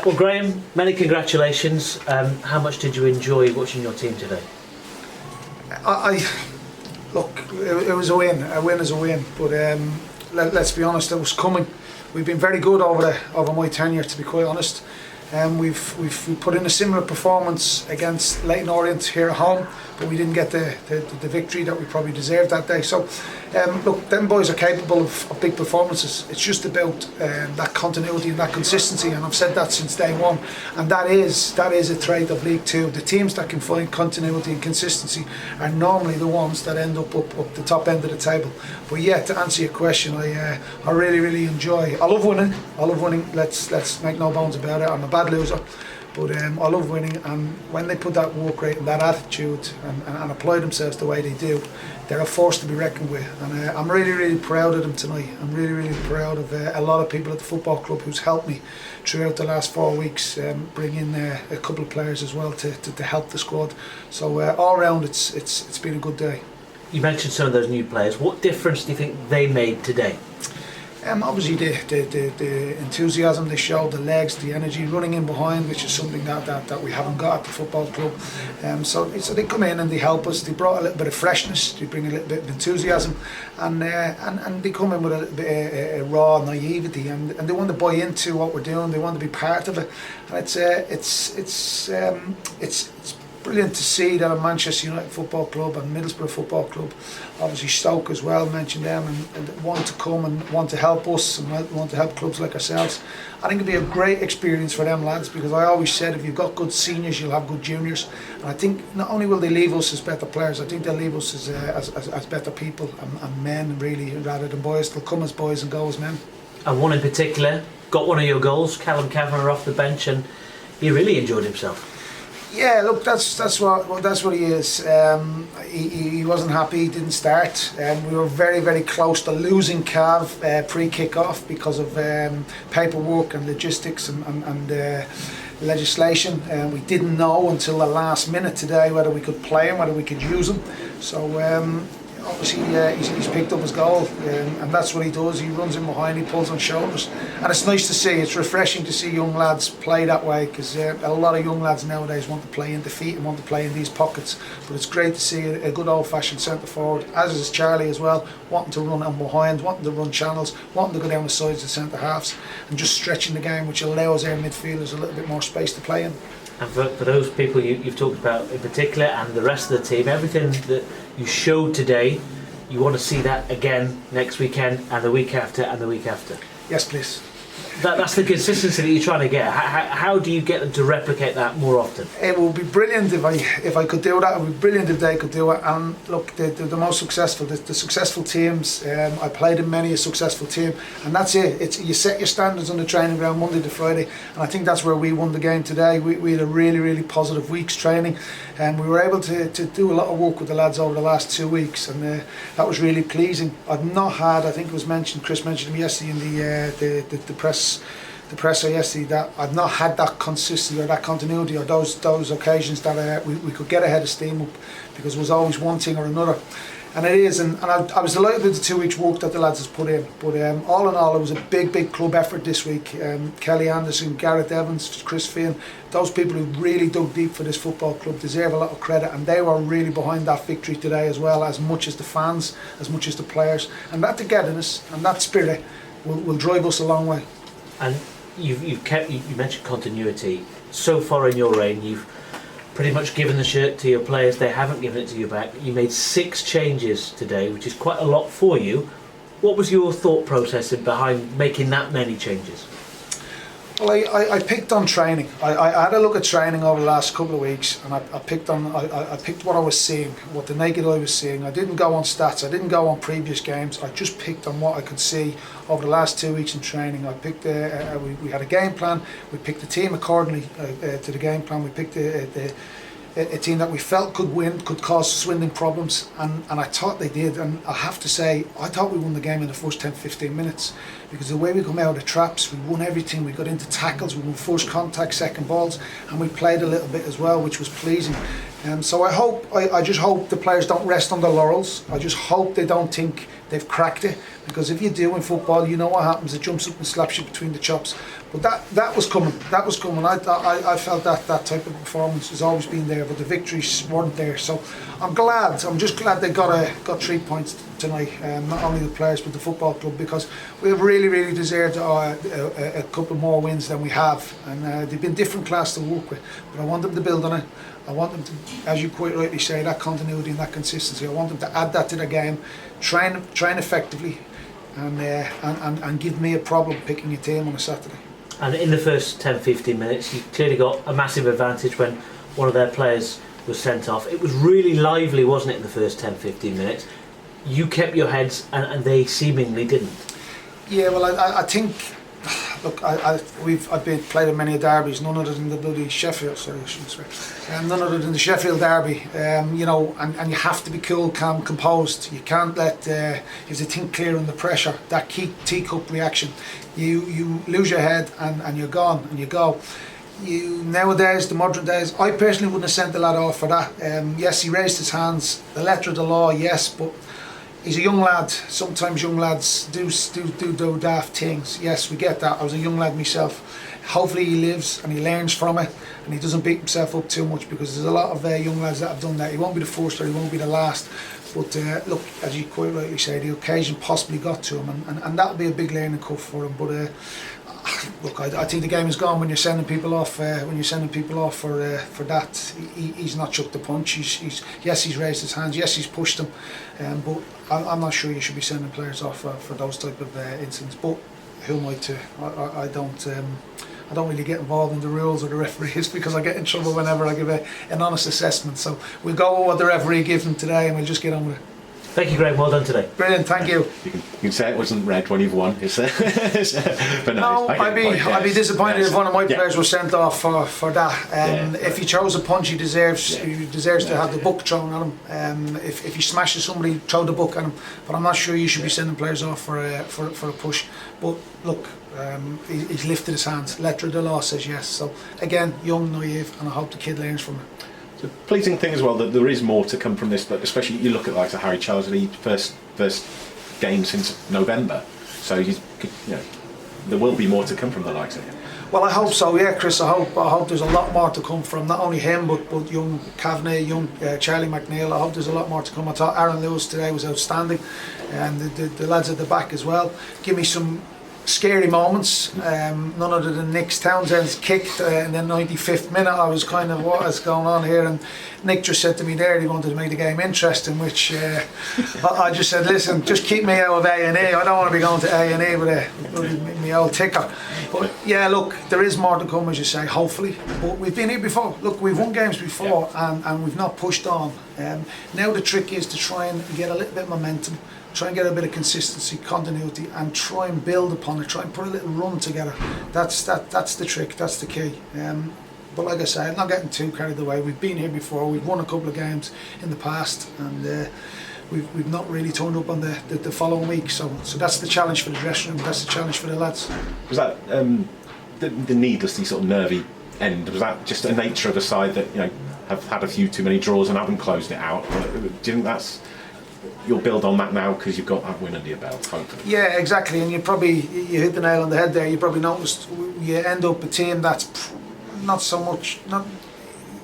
Well, Graham, many congratulations. How much did you enjoy watching your team today? Look, it was a win. A win is a win. But let's be honest, it was coming. We've been very good over my tenure, to be quite honest. We've put in a similar performance against Leyton Orient here at home, but we didn't get the victory that we probably deserved that day. So look, them boys are capable of big performances. It's just about that continuity and that consistency, and I've said that since day one, and that is a trait of League Two. The teams that can find continuity and consistency are normally the ones that end up the top end of the table. But yeah, to answer your question, I really enjoy. I love winning. Let's make no bones about it. I'm a bad loser, but I love winning, and when they put that work rate and that attitude and apply themselves the way they do, they're a force to be reckoned with. And I'm really proud of them tonight. I'm really proud of a lot of people at the football club who's helped me throughout the last 4 weeks, bring in a couple of players as well to help the squad. So all round it's been a good day. You mentioned some of those new players. What difference do you think they made today? Obviously the enthusiasm they showed, the legs, the energy, running in behind, which is something that we haven't got at the football club. So they come in and they help us. They brought a little bit of freshness. They bring a little bit of enthusiasm, and they come in with a little bit of raw naivety, and they want to buy into what we're doing. They want to be part of it, and it's brilliant to see that at Manchester United Football Club and Middlesbrough Football Club, obviously Stoke as well, mentioned them, and want to come and want to help us and want to help clubs like ourselves. I think it'd be a great experience for them lads, because I always said if you've got good seniors, you'll have good juniors. And I think not only will they leave us as better players, I think they'll leave us as better people and men, really, rather than boys. They'll come as boys and go as men. And one in particular got one of your goals, Callum Kavanagh, off the bench, and he really enjoyed himself. Yeah, look, that's what he is. He wasn't happy. He didn't start. We were very close to losing Cav pre-kick-off because of paperwork and logistics and legislation. We didn't know until the last minute today whether we could play him, whether we could use him. So obviously he's picked up his goal, and that's what he does. He runs in behind, he pulls on shoulders, and it's nice to see. It's refreshing to see young lads play that way, because a lot of young lads nowadays want to play in defeat and want to play in these pockets. But it's great to see a good old-fashioned centre forward, as is Charlie as well, wanting to run on behind, wanting to run channels, wanting to go down the sides of centre halves, and just stretching the game, which allows our midfielders a little bit more space to play in. And for those people you've talked about in particular, and the rest of the team, everything that you showed today, you want to see that again next weekend and the week after and the week after? Yes, please. That's the consistency that you're trying to get. How do you get them to replicate that more often? It would be brilliant if I could do that. It would be brilliant if they could do it. And look, the most successful, the successful teams. I played in many a successful team, and that's it. You set your standards on the training ground Monday to Friday, and I think that's where we won the game today. We had a really positive week's training, and we were able to do a lot of work with the lads over the last 2 weeks, and that was really pleasing. I've not had, I think it was mentioned, Chris mentioned him yesterday in the presser yesterday, that I've not had that consistency or that continuity or those occasions that we could get ahead of steam up, because it was always one thing or another. And it is, and I was delighted with the 2 weeks work that the lads has put in. But all in all, it was a big club effort this week. Kelly Anderson, Gareth Evans, Chris Finn, those people who really dug deep for this football club deserve a lot of credit, and they were really behind that victory today as well, as much as the fans, as much as the players. And that togetherness and that spirit will drive us a long way. And you mentioned continuity. So far in your reign, you've pretty much given the shirt to your players. They haven't given it to you back. You made 6 changes today, which is quite a lot for you. What was your thought process behind making that many changes? Well, I picked on training. I had a look at training over the last couple of weeks, and I picked what I was seeing, what the naked eye was seeing. I didn't go on stats, I didn't go on previous games. I just picked on what I could see over the last 2 weeks in training. I picked we had a game plan. We picked the team accordingly to the game plan. We picked a team that we felt could win, could cause Swindon problems, and I thought they did. And I have to say, I thought we won the game in the first 10-15 minutes, because the way we come out of the traps, we won everything. We got into tackles, we won first contact, second balls, and we played a little bit as well, which was pleasing. So I just hope the players don't rest on their laurels. I just hope they don't think they've cracked it, because if you do in football, you know what happens. It jumps up and slaps you between the chops. But that was coming. That was coming. I felt that type of performance has always been there, but the victories weren't there. So I'm glad. I'm just glad they got 3 points tonight. Not only the players but the football club, because we have really deserved a couple more wins than we have, and they've been different class to work with. But I want them to build on it. I want them to, as you quite rightly say, that continuity and that consistency. I want them to add that to their game, train effectively, and give me a problem picking a team on a Saturday. And in the first 10-15 minutes, you clearly got a massive advantage when one of their players was sent off. It was really lively, wasn't it, in the first 10-15 minutes? You kept your heads, and they seemingly didn't. Yeah, well, I think, look, I've played in many derbies, none other than the bloody Sheffield. Sorry, I shouldn't swear. None other than the Sheffield derby. You know, and you have to be cool, calm, composed. You can't let you have to think clear under pressure. That key teacup reaction. You lose your head and you're gone and you go. Nowadays, the modern days, I personally wouldn't have sent the lad off for that. Yes, he raised his hands. The letter of the law, yes, but he's a young lad. Sometimes young lads do daft things. Yes, we get that. I was a young lad myself. Hopefully he lives and he learns from it and he doesn't beat himself up too much, because there's a lot of young lads that have done that. He won't be the first or he won't be the last. But look, as you quite rightly say, the occasion possibly got to him, and that'll be a big learning curve for him. But look, I think the game is gone when you're sending people off. For that, he's not chucked the punch. He's raised his hands. Yes, he's pushed them. But I'm not sure you should be sending players off for those type of incidents. But who am I to? I don't really get involved in the rules or the referees, because I get in trouble whenever I give an honest assessment. So we'll go with what the referee gives them today, and we'll just get on with it. Thank you, Graham. Well done today. Brilliant, thank you. You can say it wasn't red when you've won. But no, I'd be disappointed if one of my players was sent off for that. If he chose a punch, he deserves to have the book thrown at him. If he smashes somebody, throw the book at him. But I'm not sure you should be sending players off for a push. But look, he's lifted his hands. Letter of the law says yes. So again, young, naive, and I hope the kid learns from it. It's a pleasing thing as well that there is more to come from this, but especially you look at like Harry Charles Lee, first game since November, so there will be more to come from the likes of him. Well, I hope so, yeah, Chris. I hope there's a lot more to come from not only him but young Kavanagh, young Charlie McNeil. I hope there's a lot more to come. I thought Aaron Lewis today was outstanding, and the lads at the back as well. Give me some scary moments, none other than Nick Townsend's kicked in the 95th minute. I was kind of, what is going on here? And Nick just said to me there he wanted to make the game interesting, which I just said, listen, just keep me out of A&E. I don't want to be going to A&E with my old ticker. But yeah, look, there is more to come, as you say, hopefully. But we've been here before. Look, we've won games before, and we've not pushed on. Now the trick is to try and get a little bit of momentum, try and get a bit of consistency, continuity, and try and build upon it. Try and put a little run together. That's the trick. That's the key. But like I say, I'm not getting too carried away. We've been here before. We've won a couple of games in the past, and we've not really turned up on the following week. So that's the challenge for the dressing room. That's the challenge for the lads. Was that the needlessly sort of nervy end? Was that just a nature of a side that have had a few too many draws and haven't closed it out? Do you think that's? You'll build on that now because you've got that win under your belt, hopefully. Yeah, exactly, and you hit the nail on the head there. You probably noticed you end up a team that's not so much,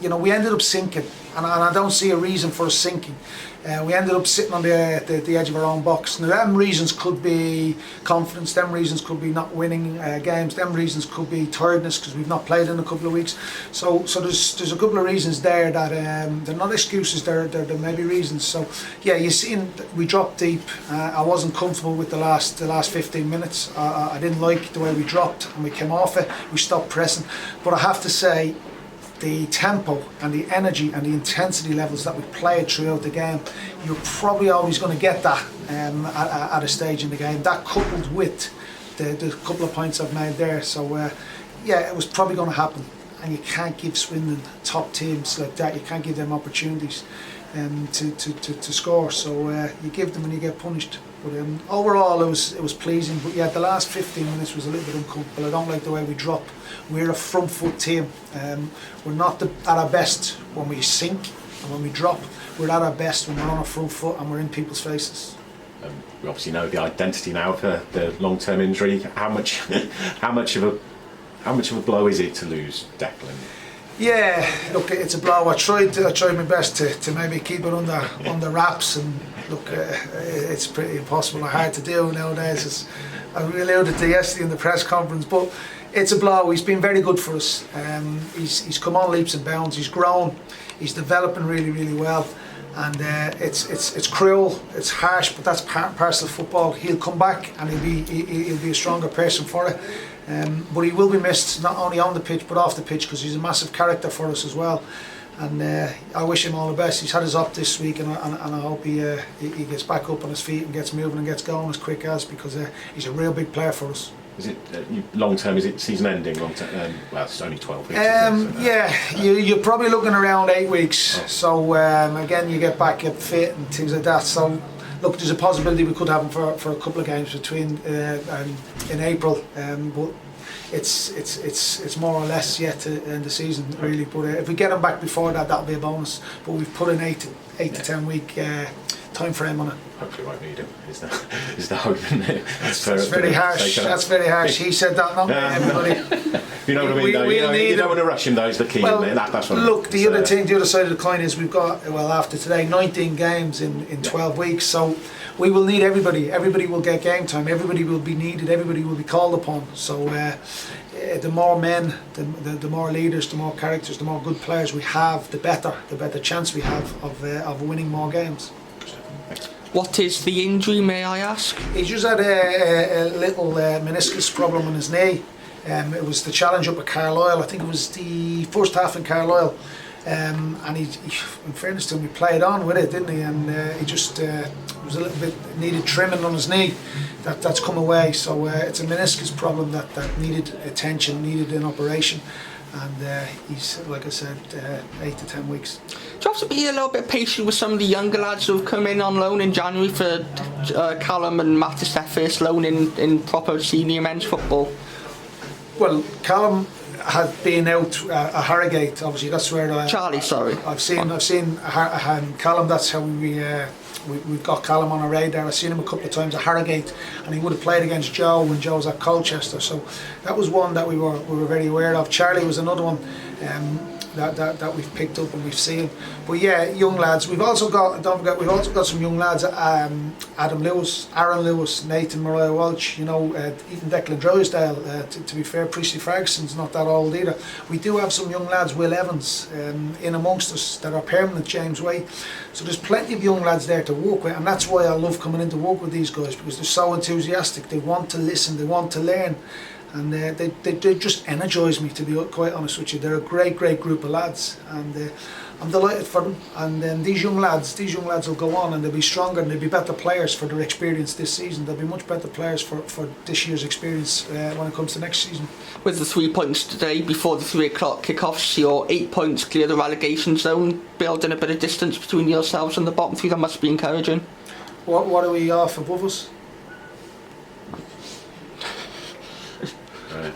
we ended up sinking, and I don't see a reason for us sinking. We ended up sitting on the edge of our own box. Now, them reasons could be confidence, them reasons could be not winning games, them reasons could be tiredness because we've not played in a couple of weeks. So there's a couple of reasons there that they're not excuses, they're maybe reasons. So yeah, you see, we dropped deep. I wasn't comfortable with the last 15 minutes. I didn't like the way we dropped and we came off it. We stopped pressing, but I have to say, the tempo and the energy and the intensity levels that we played throughout the game, you're probably always going to get that at a stage in the game. That coupled with the couple of points I've made there. So yeah, it was probably going to happen. And you can't give Swindon top teams like that. You can't give them opportunities to score. So you give them and you get punished. But overall, it was pleasing. But yeah, the last 15 minutes was a little bit uncomfortable. I don't like the way we drop. We're a front foot team. We're not at our best when we sink and when we drop. We're at our best when we're on our front foot and we're in people's faces. We obviously know the identity now of the long-term injury. How much of a blow is it to lose Declan? Yeah, look, it's a blow. I tried my best to maybe keep it under wraps, and look, it's pretty impossible or hard to do nowadays. I alluded to yesterday in the press conference, but it's a blow. He's been very good for us. He's come on leaps and bounds. He's grown. He's developing really, really well. And it's cruel, it's harsh, but that's part of football. He'll come back and he'll be a stronger person for it. But he will be missed, not only on the pitch but off the pitch, because he's a massive character for us as well. And I wish him all the best. He's had his op this week, and I hope he gets back up on his feet and gets moving and gets going as quick as, because he's a real big player for us. Is it long term? Is it season ending? Long term? Well, it's only 12 weeks. Yeah, you're probably looking around 8 weeks. Oh. So again, you get back, get fit and things like that. So look, there's a possibility we could have him for a couple of games between in April. But it's more or less yet to end the season really. But if we get him back before that, that'll be a bonus. But we've put an 8 to 10 week time frame on it. Hopefully we won't need him. Is the hope, isn't it? That's very harsh. That's very harsh. He said that, not everybody. You know what I mean? You don't want to rush him though, is the key. Well, that's what look, the other thing, the other side of the coin is we've got, well, after today, 19 games in 12 weeks. So we will need everybody. Everybody will get game time. Everybody will be needed. Everybody will be called upon. So the more men, the more leaders, the more characters, the more good players we have, the better chance we have of winning more games. What is the injury, may I ask? He just had a little meniscus problem on his knee. It was the challenge up at Carlisle. I think it was the first half in Carlisle. And he, in fairness to him, he played on with it, didn't he? And he just was a little bit needed trimming on his knee. That's come away. So it's a meniscus problem that needed attention, needed an operation. And he's, like I said, 8 to 10 weeks. Do you have to be a little bit patient with some of the younger lads who have come in on loan in January for Callum and Matt is their first loan in proper senior men's football? Well, Callum had been out at Harrogate, obviously. That's where Charlie, sorry. I've seen Callum. That's how we've got Callum on our radar. I've seen him a couple of times at Harrogate, and he would have played against Joe when Joe was at Colchester. So that was one that we were very aware of. Charlie was another one that we've picked up and we've seen. But yeah, young lads. We've also got, don't forget, we've also got some young lads. Adam Lewis, Aaron Lewis, Nathan Mariah Walsh. You know, even Declan Drysdale. To be fair, Priestley Ferguson's not that old either. We do have some young lads. Will Evans in amongst us that are permanent. James Way. So there's plenty of young lads there to work with, and that's why I love coming in to work with these guys, because they're so enthusiastic. They want to listen. They want to learn. And they just energise me, to be quite honest with you. They're a great group of lads, and I'm delighted for them. And then these young lads will go on, and they'll be stronger, and they'll be better players for their experience this season. They'll be much better players for this year's experience when it comes to next season. With the 3 points today before the 3 o'clock kick-offs, your 8 points clear the relegation zone, building a bit of distance between yourselves and the bottom 3. That must be encouraging. What are we off above us?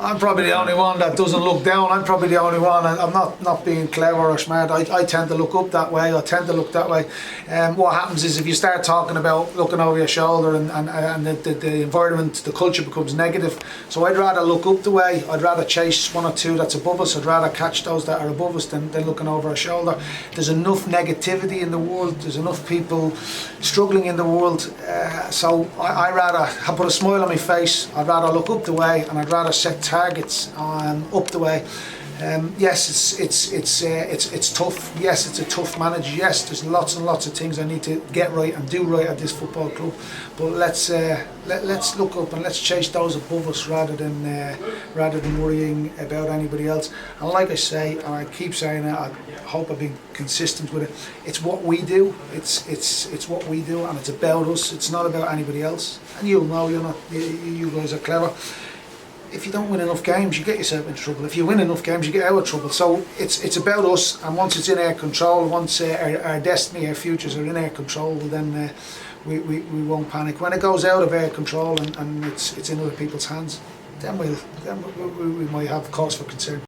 I'm probably the only one that doesn't look down. I'm probably the only one. I'm not being clever or smart. I tend to look up that way. I tend to look that way. What happens is if you start talking about looking over your shoulder and the environment, the culture becomes negative. So I'd rather look up the way. I'd rather chase 1 or 2 that's above us. I'd rather catch those that are above us than looking over our shoulder. There's enough negativity in the world. There's enough people struggling in the world. So I rather put a smile on my face. I'd rather look up the way, and I'd rather set targets up the way. Yes, it's tough. Yes, it's a tough manage. Yes, there's lots and lots of things I need to get right and do right at this football club. But let's look up and let's chase those above us rather than worrying about anybody else. And like I say, and I keep saying it, I hope I've been consistent with it. It's what we do. It's what we do, and it's about us. It's not about anybody else. And you'll know, you guys are clever. If you don't win enough games, you get yourself into trouble. If you win enough games, you get out of trouble. So it's about us, and once it's in our control, once our destiny, our futures are in our control, well then we won't panic. When it goes out of our control and it's in other people's hands, then we might have cause for concern.